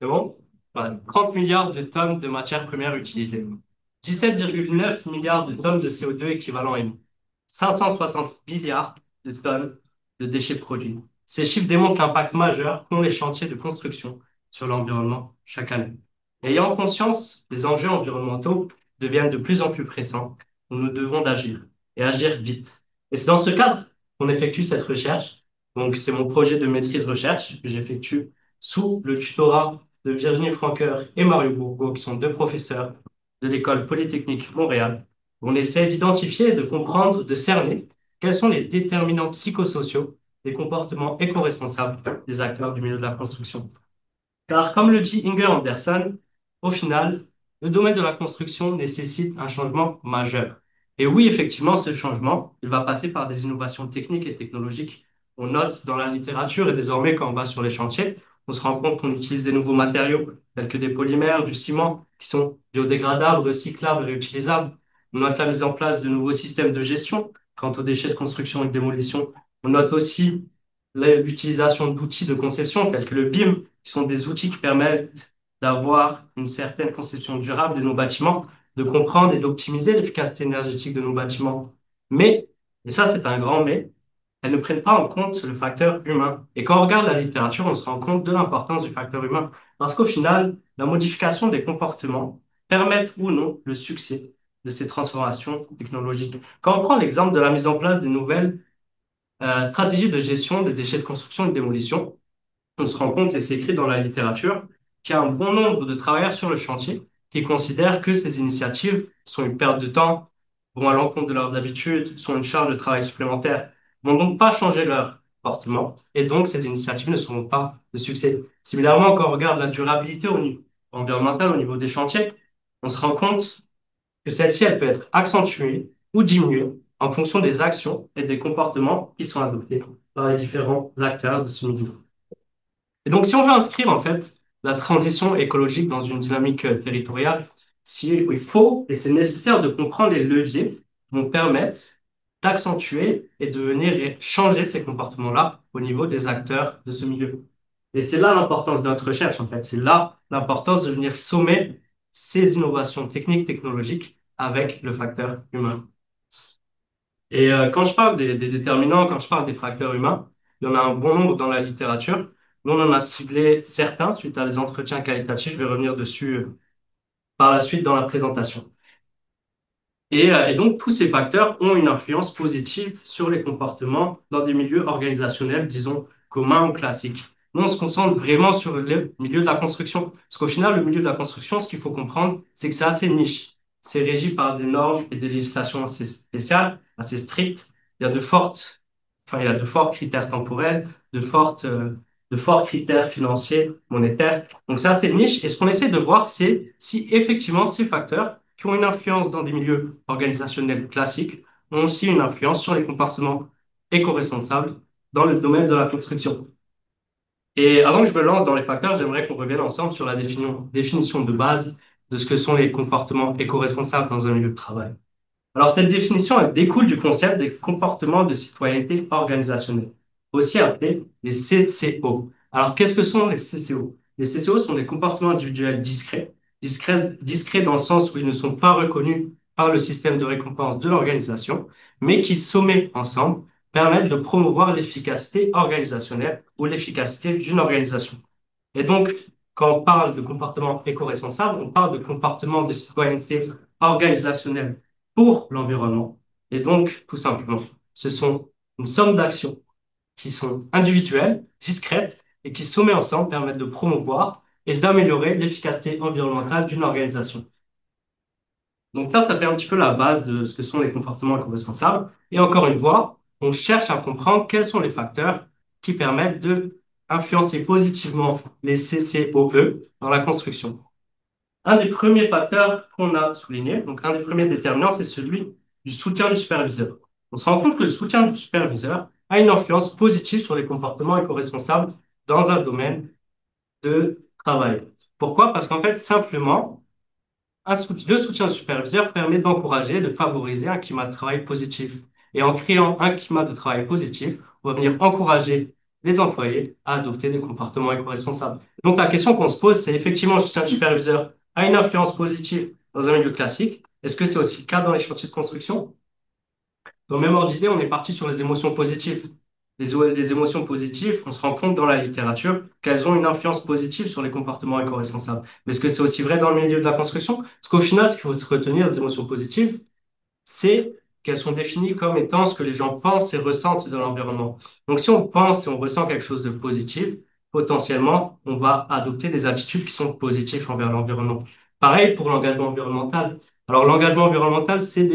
C'est bon? Voilà. 30 milliards de tonnes de matières premières utilisées. 17,9 milliards de tonnes de CO2 équivalent émis. 560 milliards de tonnes de déchets produits. Ces chiffres démontrent l'impact majeur qu'ont les chantiers de construction sur l'environnement chaque année. Ayant conscience des enjeux environnementaux deviennent de plus en plus pressants, nous devons d'agir et agir vite. Et c'est dans ce cadre qu'on effectue cette recherche. Donc, c'est mon projet de maîtrise recherche que j'effectue sous le tutorat de Virginie Francoeur et Mario Bourgo, qui sont deux professeurs de l'École Polytechnique Montréal. On essaie d'identifier, de comprendre, de cerner quels sont les déterminants psychosociaux des comportements éco-responsables des acteurs du milieu de la construction. Car, comme le dit Inger Anderson, au final, le domaine de la construction nécessite un changement majeur. Et oui, effectivement, ce changement, il va passer par des innovations techniques et technologiques. On note dans la littérature et désormais quand on va sur les chantiers, on se rend compte qu'on utilise des nouveaux matériaux tels que des polymères, du ciment, qui sont biodégradables, recyclables, réutilisables. On note la mise en place de nouveaux systèmes de gestion quant aux déchets de construction et de démolition. On note aussi l'utilisation d'outils de conception tels que le BIM, qui sont des outils qui permettent d'avoir une certaine conception durable de nos bâtiments, de comprendre et d'optimiser l'efficacité énergétique de nos bâtiments. Mais, et ça c'est un grand mais, elles ne prennent pas en compte le facteur humain. Et quand on regarde la littérature, on se rend compte de l'importance du facteur humain. Parce qu'au final, la modification des comportements permet ou non le succès de ces transformations technologiques. Quand on prend l'exemple de la mise en place des nouvelles stratégies de gestion des déchets de construction et de démolition, on se rend compte, et c'est écrit dans la littérature, qu'il y a un bon nombre de travailleurs sur le chantier qui considèrent que ces initiatives sont une perte de temps, vont à l'encontre de leurs habitudes, sont une charge de travail supplémentaire, vont donc pas changer leur comportement, et donc ces initiatives ne seront pas de succès. Similairement, quand on regarde la durabilité au niveau environnemental, au niveau des chantiers, on se rend compte que celle-ci, elle peut être accentuée ou diminuée en fonction des actions et des comportements qui sont adoptés par les différents acteurs de ce milieu. Et donc, si on veut inscrire en fait la transition écologique dans une dynamique territoriale, il faut et c'est nécessaire de comprendre les leviers qui vont permettre d'accentuer et de venir changer ces comportements-là au niveau des acteurs de ce milieu. Et c'est là l'importance de notre recherche, en fait. C'est là l'importance de venir sommer ces innovations techniques, technologiques avec le facteur humain. Et quand je parle des déterminants, quand je parle des facteurs humains, il y en a un bon nombre dans la littérature. Nous, on en a ciblé certains suite à des entretiens qualitatifs. Je vais revenir dessus par la suite dans la présentation. Et donc, tous ces facteurs ont une influence positive sur les comportements dans des milieux organisationnels, disons, communs ou classiques. Nous, on se concentre vraiment sur le milieu de la construction. Parce qu'au final, le milieu de la construction, ce qu'il faut comprendre, c'est que c'est assez niche. C'est régi par des normes et des législations assez spéciales, assez strictes. Il y a de fortes, il y a de forts critères temporels, de forts critères financiers, monétaires. Donc, c'est assez niche. Et ce qu'on essaie de voir, c'est si effectivement ces facteurs qui ont une influence dans des milieux organisationnels classiques ont aussi une influence sur les comportements éco-responsables dans le domaine de la construction. Et avant que je me lance dans les facteurs, j'aimerais qu'on revienne ensemble sur la définition de base de ce que sont les comportements éco-responsables dans un milieu de travail. Alors, cette définition, elle découle du concept des comportements de citoyenneté organisationnelle, aussi appelés les CCO. Alors, qu'est-ce que sont les CCO? Les CCO sont des comportements individuels discrets, discrets dans le sens où ils ne sont pas reconnus par le système de récompense de l'organisation, mais qui, sommés ensemble, permettent de promouvoir l'efficacité organisationnelle ou l'efficacité d'une organisation. Et donc, quand on parle de comportement éco-responsable, on parle de comportement de citoyenneté organisationnelle pour l'environnement. Et donc, tout simplement, ce sont une somme d'actions qui sont individuelles, discrètes, et qui, sommées ensemble, permettent de promouvoir et d'améliorer l'efficacité environnementale d'une organisation. Donc ça fait un petit peu la base de ce que sont les comportements éco-responsables. Et encore une fois, on cherche à comprendre quels sont les facteurs qui permettent de influencer positivement les CCOE dans la construction. Un des premiers facteurs qu'on a souligné, donc un des premiers déterminants, c'est celui du soutien du superviseur. On se rend compte que le soutien du superviseur a une influence positive sur les comportements éco-responsables dans un domaine de travail. Pourquoi? Parce qu'en fait, simplement, le soutien du superviseur permet d'encourager, de favoriser un climat de travail positif. Et en créant un climat de travail positif, on va venir encourager les employés à adopter des comportements éco-responsables. Donc la question qu'on se pose, c'est effectivement le soutien du superviseur a une influence positive dans un milieu classique. Est-ce que c'est aussi le cas dans les chantiers de construction? Dans le même ordre d'idée, on est parti sur les émotions positives. Les émotions positives, on se rend compte dans la littérature qu'elles ont une influence positive sur les comportements éco-responsables. Mais est-ce que c'est aussi vrai dans le milieu de la construction? Parce qu'au final, ce qu'il faut se retenir des émotions positives, c'est qu'elles sont définies comme étant ce que les gens pensent et ressentent de l'environnement. Donc, si on pense et on ressent quelque chose de positif, potentiellement, on va adopter des attitudes qui sont positives envers l'environnement. Pareil pour l'engagement environnemental. Alors, l'engagement environnemental, c'est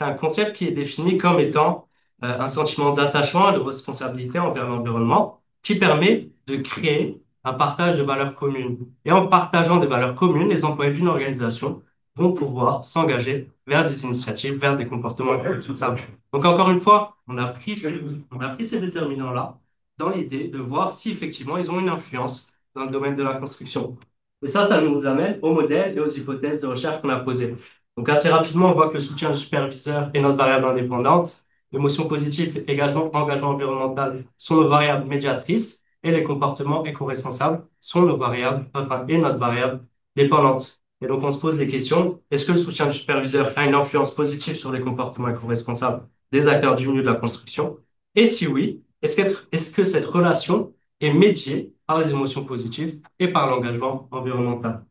un concept qui est défini comme étant un sentiment d'attachement et de responsabilité envers l'environnement qui permet de créer un partage de valeurs communes. Et en partageant des valeurs communes, les employés d'une organisation vont pouvoir s'engager vers des initiatives, vers des comportements responsables. Donc, encore une fois, on a pris ces déterminants-là dans l'idée de voir si effectivement ils ont une influence dans le domaine de la construction. Et ça nous amène aux modèles et aux hypothèses de recherche qu'on a posées. Donc, assez rapidement, on voit que le soutien du superviseur est notre variable indépendante. L'émotion positive, engagement environnemental sont nos variables médiatrices et les comportements éco-responsables sont nos variables, enfin, et notre variable dépendante. Et donc, on se pose des questions. Est-ce que le soutien du superviseur a une influence positive sur les comportements éco-responsables des acteurs du milieu de la construction? Et si oui, est-ce que cette relation est médiée par les émotions positives et par l'engagement environnemental?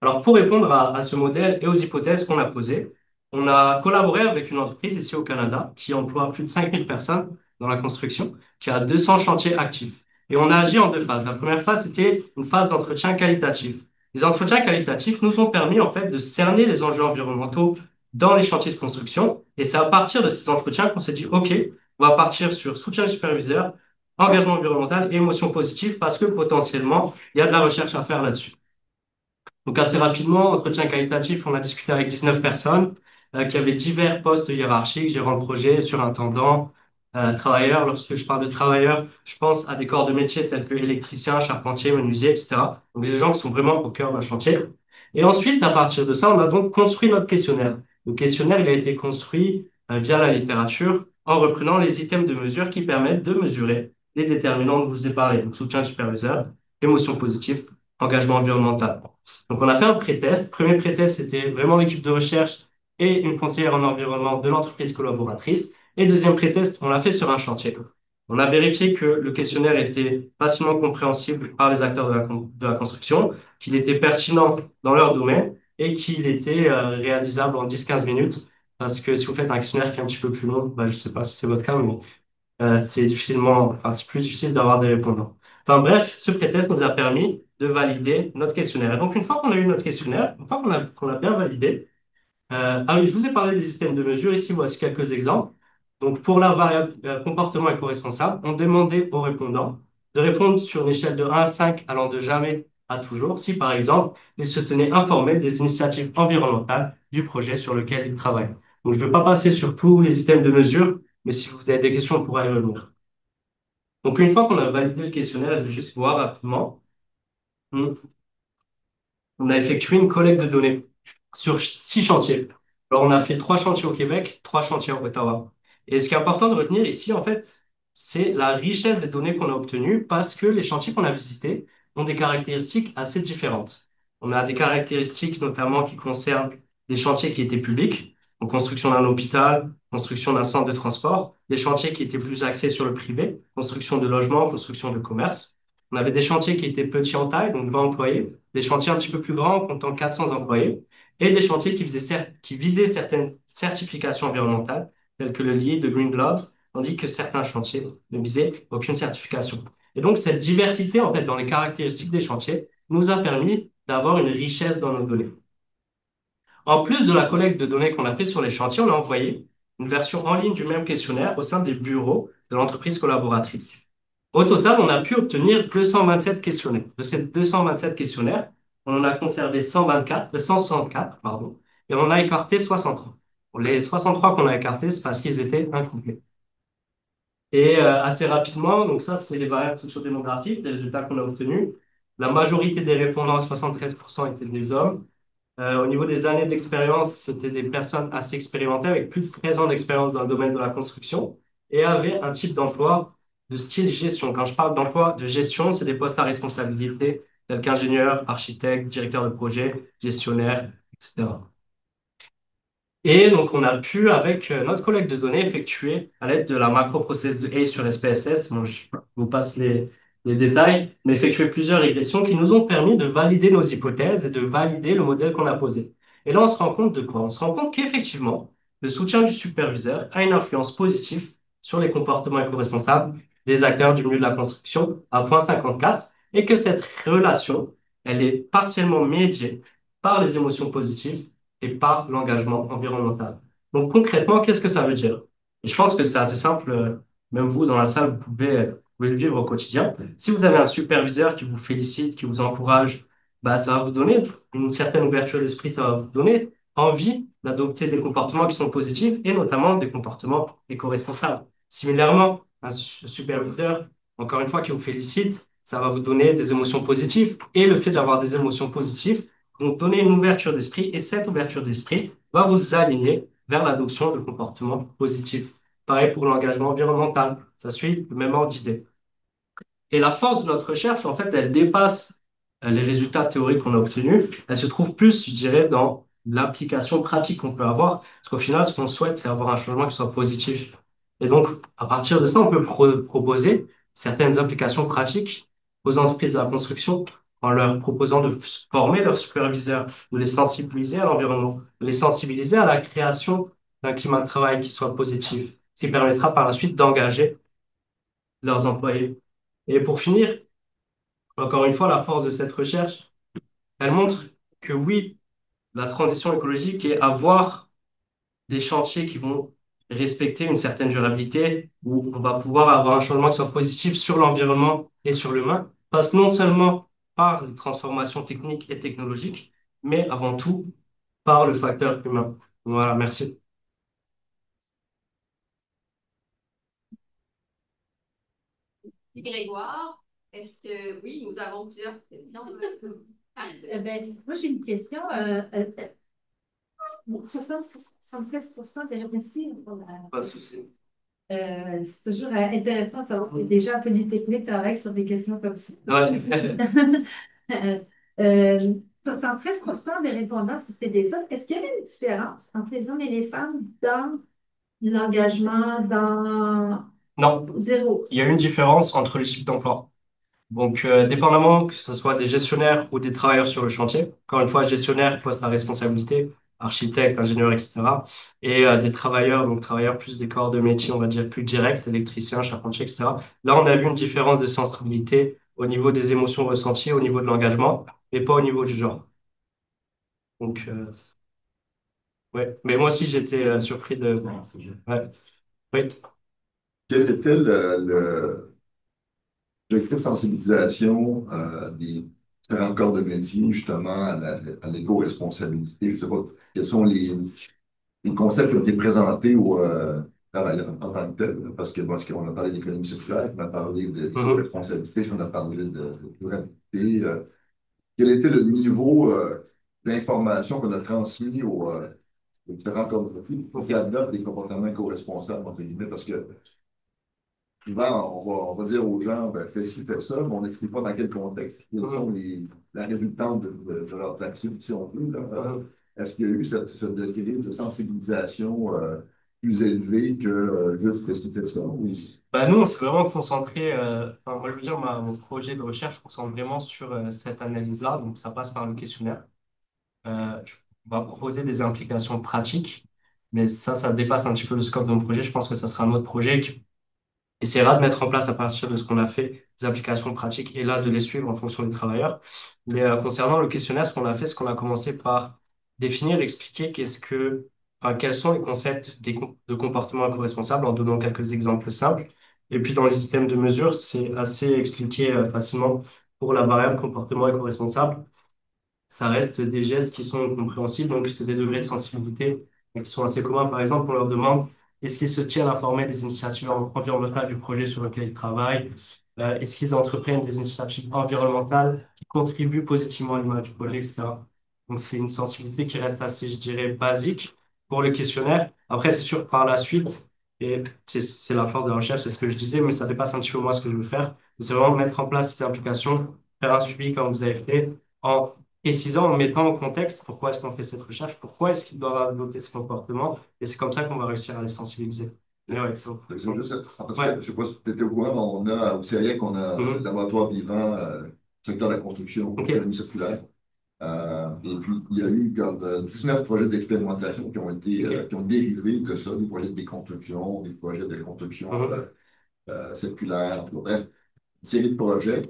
Alors, pour répondre à ce modèle et aux hypothèses qu'on a posées, on a collaboré avec une entreprise ici au Canada qui emploie plus de 5000 personnes dans la construction, qui a 200 chantiers actifs. Et on a agi en deux phases. La première phase, c'était une phase d'entretien qualitatif. Les entretiens qualitatifs nous ont permis en fait de cerner les enjeux environnementaux dans les chantiers de construction. Et c'est à partir de ces entretiens qu'on s'est dit, OK, on va partir sur soutien du superviseur, engagement environnemental et émotion positive parce que potentiellement, il y a de la recherche à faire là-dessus. Donc assez rapidement, entretien qualitatif, on a discuté avec 19 personnes qui avaient divers postes hiérarchiques, gérant de projet, surintendant, travailleurs. Lorsque je parle de travailleurs, je pense à des corps de métier tels que électricien, charpentier, menuisier, etc. Donc des gens qui sont vraiment au cœur d'un chantier. Et ensuite, à partir de ça, on a donc construit notre questionnaire. Le questionnaire, il a été construit via la littérature en reprenant les items de mesure qui permettent de mesurer les déterminants dont je vous ai parlé. Donc soutien du superviseur, émotion positive, engagement environnemental. Donc, on a fait un pré-test. Premier pré-test, c'était vraiment l'équipe de recherche et une conseillère en environnement de l'entreprise collaboratrice. Et deuxième pré-test, on l'a fait sur un chantier. On a vérifié que le questionnaire était facilement compréhensible par les acteurs de la construction, qu'il était pertinent dans leur domaine et qu'il était réalisable en 10-15 minutes. Parce que si vous faites un questionnaire qui est un petit peu plus long, bah, je ne sais pas si c'est votre cas, mais c'est plus difficile d'avoir des répondants. Enfin bref, ce pré-test nous a permis de valider notre questionnaire. Et donc, une fois qu'on a eu notre questionnaire, une fois qu'on l'a bien validé, ah oui, je vous ai parlé des systèmes de mesure. Ici, voici quelques exemples. Donc, pour la variable comportement éco-responsable, on demandait aux répondants de répondre sur une échelle de 1 à 5 allant de jamais à toujours, si par exemple, ils se tenaient informés des initiatives environnementales du projet sur lequel ils travaillent. Donc, je ne vais pas passer sur tous les systèmes de mesure, mais si vous avez des questions, on pourra y revenir. Donc, une fois qu'on a validé le questionnaire, je vais juste voir rapidement. Hmm. On a effectué une collecte de données sur 6 chantiers. Alors, on a fait 3 chantiers au Québec, 3 chantiers à Ottawa. Et ce qui est important de retenir ici, en fait, c'est la richesse des données qu'on a obtenues parce que les chantiers qu'on a visités ont des caractéristiques assez différentes. On a des caractéristiques notamment qui concernent des chantiers qui étaient publics, donc construction d'un hôpital, construction d'un centre de transport, des chantiers qui étaient plus axés sur le privé, construction de logements, construction de commerce. On avait des chantiers qui étaient petits en taille, donc 20 employés, des chantiers un petit peu plus grands, comptant 400 employés, et des chantiers qui visaient certaines certifications environnementales, telles que le LEED, le Green Globe, tandis que certains chantiers ne visaient aucune certification. Et donc, cette diversité, en fait, dans les caractéristiques des chantiers, nous a permis d'avoir une richesse dans nos données. En plus de la collecte de données qu'on a fait sur les chantiers, on a envoyé une version en ligne du même questionnaire au sein des bureaux de l'entreprise collaboratrice. Au total, on a pu obtenir 227 questionnaires. De ces 227 questionnaires, on en a conservé 164, pardon, et on en a écarté 63. Pour les 63 qu'on a écartés, c'est parce qu'ils étaient incomplets. Et assez rapidement, donc ça, c'est les variables sociodémographiques, les résultats qu'on a obtenus. La majorité des répondants, 73%, étaient des hommes. Au niveau des années d'expérience, c'était des personnes assez expérimentées avec plus de 13 ans d'expérience dans le domaine de la construction et avaient un type d'emploi de style gestion. Quand je parle d'emploi de gestion, c'est des postes à responsabilité, tels qu'ingénieur, architecte, directeur de projet, gestionnaire, etc. Et donc, on a pu, avec notre collecte de données, effectuer à l'aide de la macro-process de Hayes sur SPSS, bon, je vous passe les détails, mais effectuer plusieurs régressions qui nous ont permis de valider nos hypothèses et de valider le modèle qu'on a posé. Et là, on se rend compte de quoi? On se rend compte qu'effectivement, le soutien du superviseur a une influence positive sur les comportements éco-responsables des acteurs du milieu de la construction à point 54 et que cette relation, elle est partiellement médiée par les émotions positives et par l'engagement environnemental. Donc concrètement, qu'est-ce que ça veut dire? Et je pense que c'est assez simple, même vous dans la salle, vous pouvez le vivre au quotidien. Si vous avez un superviseur qui vous félicite, qui vous encourage, bah, ça va vous donner une certaine ouverture d'esprit, ça va vous donner envie d'adopter des comportements qui sont positifs et notamment des comportements éco-responsables. Similairement, un superviseur, encore une fois, qui vous félicite, ça va vous donner des émotions positives et le fait d'avoir des émotions positives vont donner une ouverture d'esprit et cette ouverture d'esprit va vous aligner vers l'adoption de comportements positifs. Pareil pour l'engagement environnemental, ça suit le même ordre d'idée. Et la force de notre recherche, en fait, elle dépasse les résultats théoriques qu'on a obtenus. Elle se trouve plus, je dirais, dans l'application pratique qu'on peut avoir. Parce qu'au final, ce qu'on souhaite, c'est avoir un changement qui soit positif. Et donc, à partir de ça, on peut proposer certaines applications pratiques aux entreprises de la construction en leur proposant de former leurs superviseurs, de les sensibiliser à l'environnement, de les sensibiliser à la création d'un climat de travail qui soit positif, ce qui permettra par la suite d'engager leurs employés. Et pour finir, encore une fois, la force de cette recherche, elle montre que oui, la transition écologique et avoir des chantiers qui vont respecter une certaine durabilité, où on va pouvoir avoir un changement qui soit positif sur l'environnement et sur l'humain, passe non seulement par les transformations techniques et technologiques, mais avant tout par le facteur humain. Voilà, merci. Grégoire, est-ce que oui, nous avons plusieurs questions. Ben, moi, j'ai une question. 73% des réponses. Pas de souci. C'est toujours intéressant de savoir que des gens polytechniques travaillent sur des questions comme ça. Ouais. Euh, euh, 73% des répondants, c'était des hommes. Est-ce qu'il y avait une différence entre les hommes et les femmes dans l'engagement, dans Non, zéro? il y a une différence entre les types d'emploi. Donc, dépendamment que ce soit des gestionnaires ou des travailleurs sur le chantier, encore une fois, gestionnaire, poste à responsabilité, architecte, ingénieur, etc. Et des travailleurs, donc travailleurs plus des corps de métier, on va dire plus directs, électriciens, charpentiers, etc. Là, on a vu une différence de sensibilité au niveau des émotions ressenties, au niveau de l'engagement, mais pas au niveau du genre. Donc, ouais. Mais moi aussi, j'étais surpris de... Ouais. Oui. Quel était le degré de sensibilisation des différents corps de métier, justement, à l'éco-responsabilité? Je ne sais pas, quels sont les concepts qui ont été présentés aux travailleurs en tant que tels? Parce qu'on a parlé d'économie circulaire, on a parlé Mhm. d'éco-responsabilité, on a parlé de durabilité. Quel était le niveau d'information qu'on a transmis aux différents corps de métier pour qu'ils adoptent des comportements éco-responsables, entre guillemets? Parce que souvent, on va dire aux gens, ben, fais ci, fais ça, mais on n'explique pas dans quel contexte, quelles sont Mhm. la résultante de leurs actions, si on veut. Là. Mhm. Est-ce qu'il y a eu ce degré de sensibilisation plus élevé que juste que c'était ça? Oui. Bah, nous, on s'est vraiment concentré, enfin, moi, je veux dire, mon projet de recherche concentre vraiment sur cette analyse-là, donc ça passe par le questionnaire. On va proposer des implications pratiques, mais ça dépasse un petit peu le scope de mon projet. Je pense que ça sera un autre projet qui essaiera de mettre en place à partir de ce qu'on a fait des applications pratiques et là de les suivre en fonction des travailleurs. Mais concernant le questionnaire, ce qu'on a fait, c'est qu'on a commencé par définir, expliquer enfin, quels sont les concepts de comportement éco-responsable en donnant quelques exemples simples. Et puis dans les systèmes de mesure, c'est assez expliqué facilement pour la variable comportement éco-responsable, ça reste des gestes qui sont compréhensibles, donc c'est des degrés de sensibilité qui sont assez communs. Par exemple, on leur demande est-ce qu'ils se tiennent informés des initiatives environnementales du projet sur lequel ils travaillent? Est-ce qu'ils entreprennent des initiatives environnementales qui contribuent positivement à l'image du projet, etc. Donc c'est une sensibilité qui reste assez, je dirais, basique pour le questionnaire. Après, c'est sûr, par la suite, Et c'est la force de la recherche, c'est ce que je disais, mais ça dépasse un petit peu moi ce que je veux faire. C'est vraiment mettre en place ces applications, faire un suivi comme vous avez fait, en précisant, en mettant en contexte pourquoi est-ce qu'on fait cette recherche, pourquoi est-ce qu'ils doivent adopter ce comportement, et c'est comme ça qu'on va réussir à les sensibiliser. Mais ouais, excellent. C'est juste, parce que, Ouais. je ne sais pas si tu étais au courant, mais on a au CIEC, on a un Mhm. laboratoire vivant, secteur de la construction, OK. économie circulaire. Et puis, il y a eu comme 19 projets d'expérimentation qui ont été, OK. qui ont dérivé de ça, des projets de déconstruction, des projets de construction Mhm. circulaire, en tout cas, bref, une série de projets.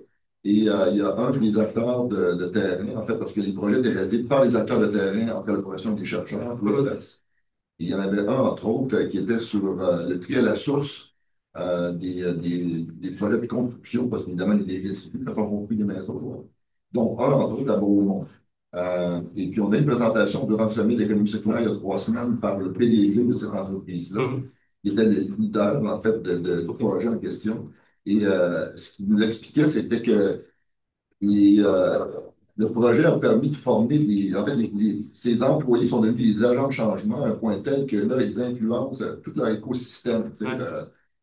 Et il y a un des acteurs de terrain, en fait, parce que les projets étaient réalisés par les acteurs de terrain en collaboration avec des chercheurs, Mhm. il y en avait un, entre autres, qui était sur le tri à la source des projets de construction, parce qu'évidemment, il y a des risques quand on construit des maisons. Donc, un, entre autres, à Beaumont. Et puis, on a eu une présentation durant le sommet d'économie circulaire il y a 3 semaines par le PDG de cette entreprise-là, Mhm. qui était le leader, en fait, du OK. projet en question. Et ce qu'il nous expliquait, c'était que et, le projet a permis de former en fait, ces employés sont devenus des agents de changement à un point tel que là, ils influencent tout leur écosystème. Tu sais, Ouais.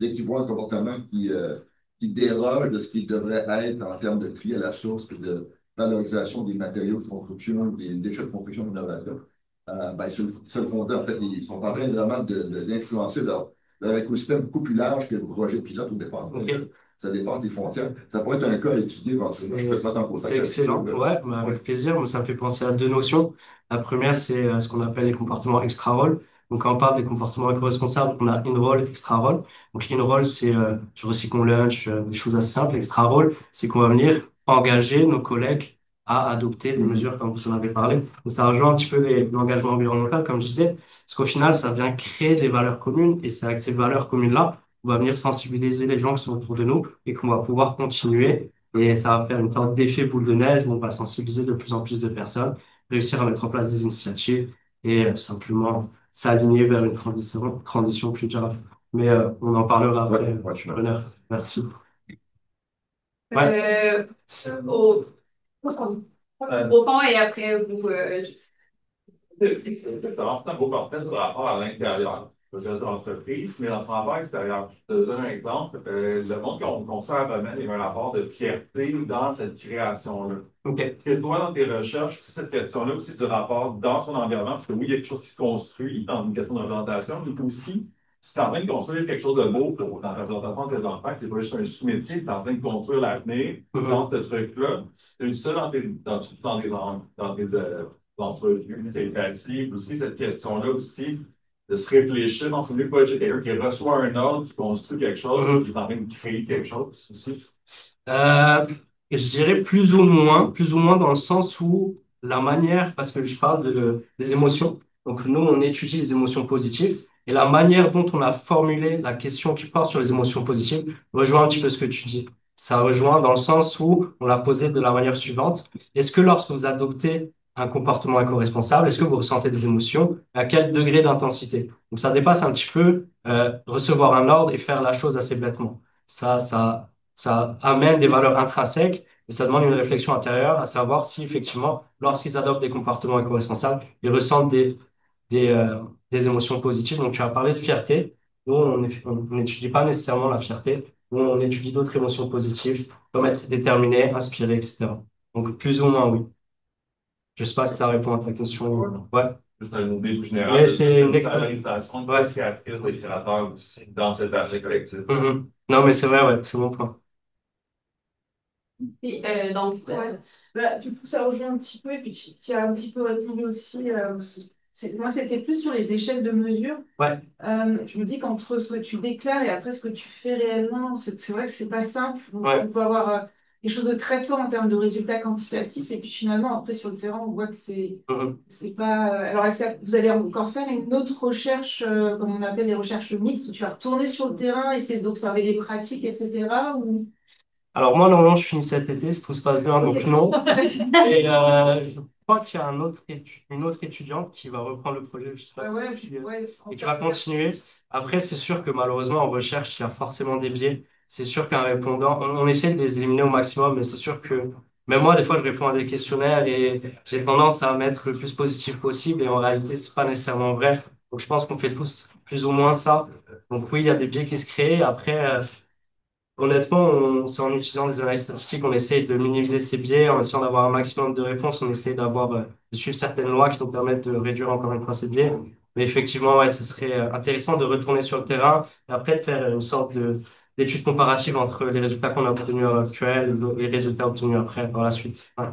dès qu'ils voient un comportement qui déroge de ce qui devrait être en termes de tri à la source et de valorisation des matériaux de construction, des déchets de construction d'innovation, ben, se le font en fait, ils sont en train vraiment d'influencer leur écosystème beaucoup plus large que le projet pilote au départ. OK. Ça dépend des frontières. Ça pourrait être un cas à étudier éventuellement. Je peux te mettre en C'est contact avec eux. excellent, ouais, bah, Ouais. avec plaisir. Moi, ça me fait penser à deux notions. La première, c'est ce qu'on appelle les comportements extra-rôles. Donc, quand on parle des comportements éco-responsables, on a in-role, extra-rôle. Donc, in-role, c'est je recycle mon lunch, des choses assez simples. Extra-rôle, c'est qu'on va venir engager nos collègues à adopter des Mhm. mesures comme vous en avez parlé. Donc, ça rejoint un petit peu l'engagement environnemental, comme je disais, parce qu'au final, ça vient créer des valeurs communes et c'est avec ces valeurs communes-là qu'on va venir sensibiliser les gens qui sont autour de nous et qu'on va pouvoir continuer et ça va faire une sorte d'effet boule de neige où on va sensibiliser de plus en plus de personnes, réussir à mettre en place des initiatives et tout simplement s'aligner vers une transition plus durable. Mais on en parlera Ouais, après, ouais, je suis d'accord. Bonheur. Merci. Ouais. Euh, au, au fond, et après, vous, C'est vraiment un beau portrait sur le rapport à l'intérieur de l'entreprise, mais dans son rapport extérieur. Je te donne un exemple. Le monde qu'on construit à Romaine, il y a un rapport de fierté dans cette création-là. OK. Est-ce que toi, dans tes recherches, c'est cette question-là aussi du rapport dans son environnement, parce que oui, il y a quelque chose qui se construit dans une question de représentation, mais aussi, si tu es en train de construire quelque chose de beau dans la représentation de tes enfants, c'est pas juste un sous-métier, tu es en train de construire l'avenir Mhm. dans ce truc-là. C'est une seule surtout dans tes d'entrevue qui a été active. Aussi, cette question-là aussi, de se réfléchir dans ce milieu pas être quelqu'un qui reçoit un ordre, qui construit quelque chose, Mhm. qui est en train de créer quelque chose aussi. Euh, je dirais plus ou moins dans le sens où la manière, parce que je parle des émotions, donc nous on étudie les émotions positives et la manière dont on a formulé la question qui porte sur les émotions positives rejoint un petit peu ce que tu dis. Ça rejoint dans le sens où on l'a posé de la manière suivante. Est-ce que lorsque vous adoptez un comportement éco-responsable, est-ce que vous ressentez des émotions? À quel degré d'intensité? Donc ça dépasse un petit peu recevoir un ordre et faire la chose assez bêtement. Ça amène des valeurs intrinsèques et ça demande une réflexion intérieure à savoir si effectivement, lorsqu'ils adoptent des comportements éco-responsables, ils ressentent des, euh, des émotions positives. Donc, tu as parlé de fierté. Nous, on n'étudie pas nécessairement la fierté. Nous, on étudie d'autres émotions positives, comme être déterminé, inspiré, etc. Donc, plus ou moins, oui. Je sais pas si ça répond à ta question. Ouais. Juste un idée plus générale Mais de c'est une cette valorisation Ouais. créatrice des créateurs aussi dans cet aspect collectif. Mhm. Non, mais c'est vrai, ouais, très bon point. puis, donc, Ouais. Bah, du coup, ça rejoint un petit peu, et puis tu as un petit peu répondu aussi. Moi, c'était plus sur les échelles de mesure. Ouais. Je me dis qu'entre ce que tu déclares et après ce que tu fais réellement, c'est vrai que c'est pas simple. Donc, Ouais. on peut avoir quelque chose de très fort en termes de résultats quantitatifs, et puis finalement, après, sur le terrain, on voit que Mhm. c'est pas. Alors, est-ce que vous allez encore faire une autre recherche, comme on appelle les recherches mixtes, où tu vas retourner sur le terrain, essayer d'observer des pratiques, etc. Ou... Alors moi, normalement, je finis cet été, si tout se passe bien, donc Ok. non. Et je crois qu'il y a une autre étudiante qui va reprendre le projet, je sais pas Ouais, si ouais, tu en et qui va termes de continuer. Après, c'est sûr que malheureusement, en recherche, il y a forcément des biais. C'est sûr qu'un répondant, on essaie de les éliminer au maximum, mais c'est sûr que même moi, des fois, je réponds à des questionnaires et j'ai tendance à mettre le plus positif possible. Et en réalité, c'est pas nécessairement vrai. Donc, je pense qu'on fait tous plus ou moins ça. Donc, oui, il y a des biais qui se créent. Après, honnêtement, c'est en utilisant des analyses statistiques, on essaye de minimiser ces biais, en essayant d'avoir un maximum de réponses, on essaye de suivre certaines lois qui nous permettent de réduire encore une fois ces biais. Mais effectivement, ouais, ce serait intéressant de retourner sur le terrain et après de faire une sorte d'étude comparative entre les résultats qu'on a obtenus à l'heure actuelle et les résultats obtenus après, par la suite. Ouais.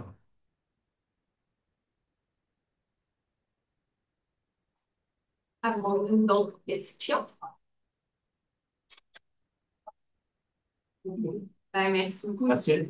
Avons-nous d'autres questions? Ben, merci beaucoup. Merci.